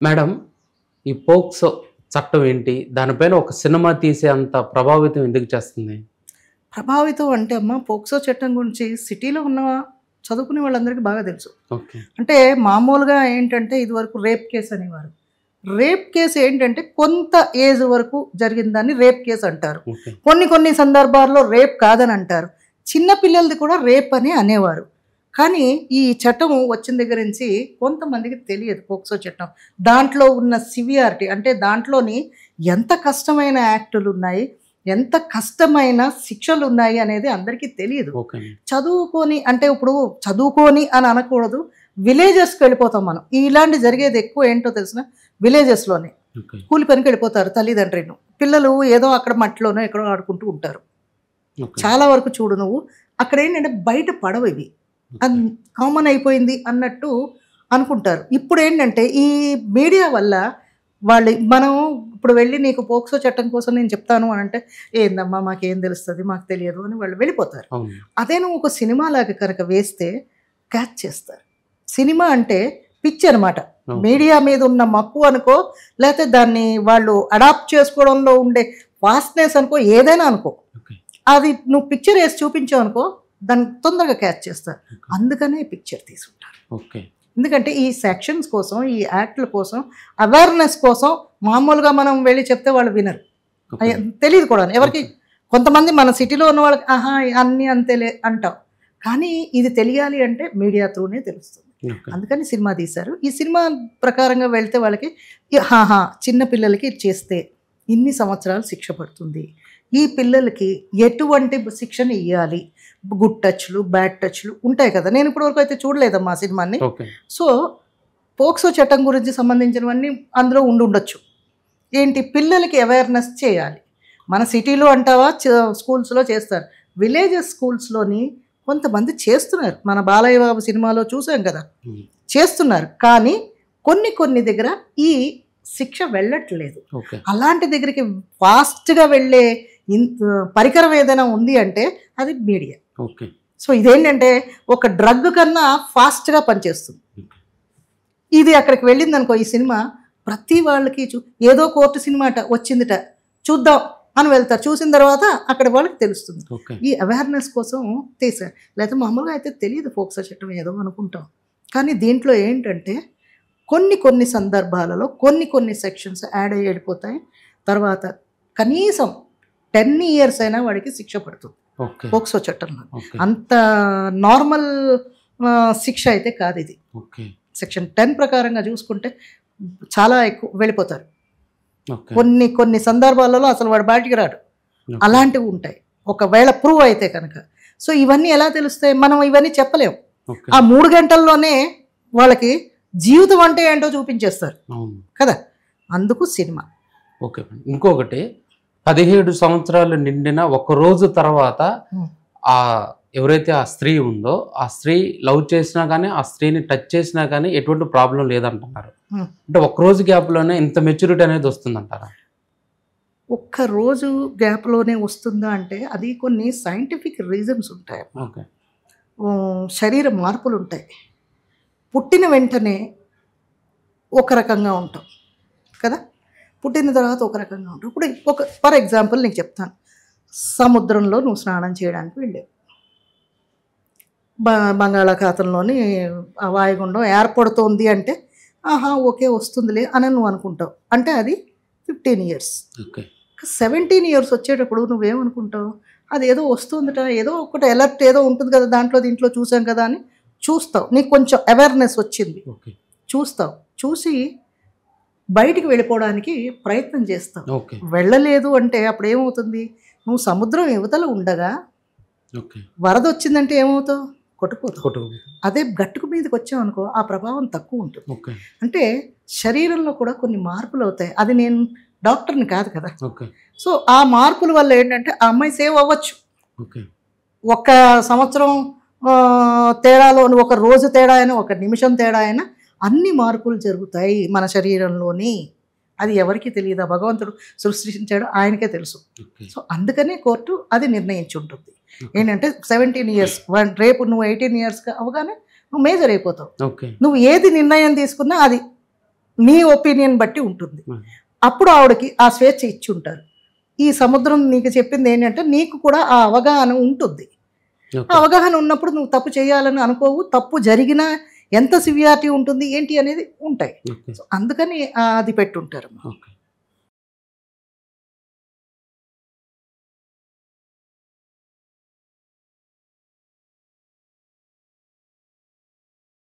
Madam, ఈ POCSO చట్టం ఏంటి? దానిపైన ఒక సినిమా తీసే అంత ప్రభావితం ఎందుకు చేస్తుంది? ప్రభావితం అంటే అమ్మ పోక్సో చట్టం గురించి సిటీలో ఉన్న చదువుకునే వాళ్ళందరికీ బాగా తెలుసు. ఓకే. అంటే మామూలుగా ఏంటంటే ఇదివరకు రేప్ కేసు అనేవారు. రేప్ కేసు ఏంటంటే కొంత ఏజ్ వరకు జరిగిన దాన్ని రేప్ కేసు అంటారు. ఓకే. కొన్ని సందర్భాల్లో రేప్ కాదని అంటారు. చిన్న పిల్లలది కూడా రేప్ అని అనేవారు. కానీ ఈ చట్టం వచ్చిన దగ్గర నుంచి కొంతమందికి తెలియదు పోక్సో చట్టం. దాంట్లో ఉన్న సివియారిటీ అంటే దాంట్లోని ఎంత కష్టమైన యాక్టులు ఉన్నాయి, ఎంత కష్టమైన శిక్షలు ఉన్నాయి అనేది అందరికీ తెలియదు. ఓకే. చదువుకొని అంటే ఇప్పుడు చదువుకొని అని అనకూడదు, విలేజెస్కి వెళ్ళిపోతాం మనం. ఇలాంటి జరిగేది ఎక్కువ ఏంటో తెలిసిన విలేజెస్లోనే ఓకే. కూలి పనికి వెళ్ళిపోతారు తల్లిదండ్రులు. పిల్లలు ఏదో అక్కడ మట్టిలోనో ఎక్కడో ఆడుకుంటూ ఉంటారు. ఓకే. చాలా వరకు చూడు నువ్వు అక్కడ ఏంటంటే బయట పడవు ఇవి, అది కామన్ అయిపోయింది అన్నట్టు అనుకుంటారు. ఇప్పుడు ఏంటంటే ఈ మీడియా వల్ల మనం ఇప్పుడు వెళ్ళి నీకు పోక్సో చట్టం కోసం నేను చెప్తాను అని అంటే ఏందమ్మా మాకేం తెలుస్తుంది, మాకు తెలియదు అని వాళ్ళు వెళ్ళిపోతారు. అవును. అదే నువ్వు ఒక సినిమా లాగా కనుక వేస్తే క్యాచ్ చేస్తారు. సినిమా అంటే పిచ్ అనమాట. అవును. మీడియా మీద ఉన్న మక్కువ అనుకో, లేకపోతే దాన్ని వాళ్ళు అడాప్ట్ చేసుకోవడంలో ఉండే ఫాస్ట్నెస్ అనుకో, ఏదైనా అనుకో, ఓకే. అది నువ్వు పిక్చర్ వేసి చూపించావు అనుకో దాన్ని తొందరగా క్యాచ్ చేస్తారు. అందుకనే పిక్చర్ తీసుకుంటారు. ఓకే. ఎందుకంటే ఈ సెక్షన్స్ కోసం, ఈ యాక్ట్ల కోసం, అవేర్నెస్ కోసం మామూలుగా మనం వెళ్ళి చెప్తే వాళ్ళు వినరు. ఓకే. తెలియదు కూడా ఎవరికి. కొంతమంది మన సిటీలో ఉన్న వాళ్ళకి ఆహా అన్నీ అంతేలే అంటాం. కానీ ఇది తెలియాలి అంటే మీడియా త్రూనే తెలుస్తుంది. ఓకే. అందుకని సినిమా తీశారు. ఈ సినిమా ప్రకారంగా వెళ్తే వాళ్ళకి చిన్న పిల్లలకి చేస్తే ఇన్ని సంవత్సరాలు శిక్ష పడుతుంది, ఈ పిల్లలకి ఎటువంటి శిక్షణ ఇవ్వాలి, గుడ్ టచ్లు బ్యాడ్ టచ్లు ఉంటాయి కదా. నేను ఇప్పటివరకు అయితే చూడలేదమ్మా ఆ సినిమాని. ఓకే. సో పోక్సో చట్టం గురించి సంబంధించినవన్నీ అందులో ఉండొచ్చు. ఏంటి పిల్లలకి అవేర్నెస్ చేయాలి. మన సిటీలో అంటావా స్కూల్స్లో చేస్తారు, విలేజెస్ స్కూల్స్లోని కొంతమంది చేస్తున్నారు. మన బాలయ్య బాబు సినిమాలో చూసాం కదా, చేస్తున్నారు. కానీ కొన్ని దగ్గర ఈ శిక్ష వెళ్ళట్లేదు. ఓకే. అలాంటి దగ్గరికి ఫాస్ట్గా వెళ్ళే పరికరం ఏదైనా ఉంది అంటే అది మీడియా. ఓకే. సో ఇదేంటంటే ఒక డ్రగ్ కన్నా ఫాస్ట్గా పనిచేస్తుంది. ఇది అక్కడికి వెళ్ళింది అనుకో, ఈ సినిమా ప్రతి వాళ్ళకి ఏదో కోర్టు సినిమా వచ్చిందిట చూద్దాం అని వెళ్తారు. చూసిన తర్వాత అక్కడ వాళ్ళకి తెలుస్తుంది. ఓకే. ఈ అవేర్నెస్ కోసం తీశారు. లేకపోతే మామూలుగా అయితే తెలియదు పోక్సో చట్టం ఏదో అనుకుంటాం. కానీ దీంట్లో ఏంటంటే కొన్ని సందర్భాలలో కొన్ని సెక్షన్స్ యాడ్ అయ్యి వెళ్ళిపోతాయి. తర్వాత కనీసం 10 years అయినా వాడికి శిక్ష పడుతుంది ఓకే. పోక్సో చట్టంలో. ఓకే. అంత నార్మల్ శిక్ష అయితే కాదు ఇది. ఓకే. సెక్షన్ 10 ప్రకారంగా చూసుకుంటే చాలా ఎక్కువ వెళ్ళిపోతారు. ఓకే. కొన్ని సందర్భాలలో అసలు వాడు బయటికి రాడు. ఓకే. అలాంటివి ఉంటాయి ఒకవేళ ప్రూవ్ అయితే కనుక. సో ఇవన్నీ ఎలా తెలుస్తాయి? మనం ఇవన్నీ చెప్పలేము. ఓకే. ఆ 3 గంటల్లోనే వాళ్ళకి జీవితం అంటే ఏంటో చూపించేస్తారు అవును కదా. అందుకు సినిమా. ఓకే. ఇంకొకటి 17 సంవత్సరాలు నిండిన ఒక రోజు తర్వాత ఆ ఎవరైతే ఆ స్త్రీ ఉందో ఆ స్త్రీ లవ్ చేసినా కానీ ఆ స్త్రీని టచ్ చేసినా కానీ ఎటువంటి ప్రాబ్లం లేదంటున్నారు. అంటే ఒక రోజు గ్యాప్లోనే ఇంత మెచ్యూరిటీ అనేది వస్తుందంటారా? ఒక్క రోజు గ్యాప్లోనే వస్తుందా అంటే అది కొన్ని సైంటిఫిక్ రీజన్స్ ఉంటాయి. ఓకే. శరీర మార్పులు ఉంటాయి. పుట్టిన వెంటనే ఒక రకంగా ఉంటాం కదా, పుట్టిన తర్వాత ఒక రకంగా ఉంటాం. ఇప్పుడు ఫర్ ఎగ్జాంపుల్ నీకు చెప్తాను. సముద్రంలో నువ్వు స్నానం చేయడానికి వెళ్ళావు, బంగాళాఖాతంలోని వాయుగుండం ఏర్పడుతోంది అంటే ఆహా ఓకే వస్తుందిలే అని నువ్వు అనుకుంటావు. అంటే అది 15 years. ఓకే. 17 years వచ్చేటప్పుడు నువ్వేమనుకుంటావు? అది ఏదో వస్తుందట, ఏదో ఒకటి అలర్ట్ ఏదో ఉంటుంది కదా దీంట్లో చూసాం కదా అని చూస్తావు. నీకు కొంచెం అవేర్నెస్ వచ్చింది, ఓకే. చూస్తావు. చూసి బయటికి వెళ్ళిపోవడానికి ప్రయత్నం చేస్తావు. ఓకే. వెళ్ళలేదు అంటే అప్పుడు ఏమవుతుంది? నువ్వు సముద్రం యువతల ఉండగా ఓకే. వరద వచ్చిందంటే ఏమవుతావు? కొట్టుకుపోతావు. కొట్టుకు. అదే గట్టుకు మీదకి వచ్చావు అనుకో ఆ ప్రభావం తక్కువ ఉంటుంది. ఓకే. అంటే శరీరంలో కూడా కొన్ని మార్పులు అవుతాయి. అది నేను డాక్టర్ని కాదు కదా. ఓకే. సో ఆ మార్పుల వల్ల ఏంటంటే ఆ అమ్మాయి సేవ్ అవ్వచ్చు. ఓకే. ఒక సంవత్సరం తేడాలో, ఒక రోజు తేడా అయినా, ఒక నిమిషం తేడా అయినా అన్ని మార్పులు జరుగుతాయి మన శరీరంలోని. అది ఎవరికీ తెలియదు, భగవంతుడు సృష్టించాడు, ఆయనకే తెలుసు. సో అందుకనే కోర్టు అది నిర్ణయించుంటుంది. ఏంటంటే 17 years, రేపు నువ్వు 18 years అవగానే నువ్వు మేజర్ అయిపోతావు. ఓకే. నువ్వు ఏది నిర్ణయం తీసుకున్నా అది నీ ఒపీనియన్ బట్టి ఉంటుంది. అప్పుడు ఆవిడకి ఆ స్వేచ్ఛ ఇచ్చి ఉంటారు. ఈ సముద్రం నీకు చెప్పింది ఏంటంటే నీకు కూడా ఆ అవగాహన ఉంటుంది. ఆ అవగాహన ఉన్నప్పుడు నువ్వు తప్పు చేయాలని అనుకోవు. తప్పు జరిగినా ఎంత సివియారిటీ ఉంటుంది ఏంటి అనేది ఉంటాయి. అందుకని అది పెట్టుంటారు.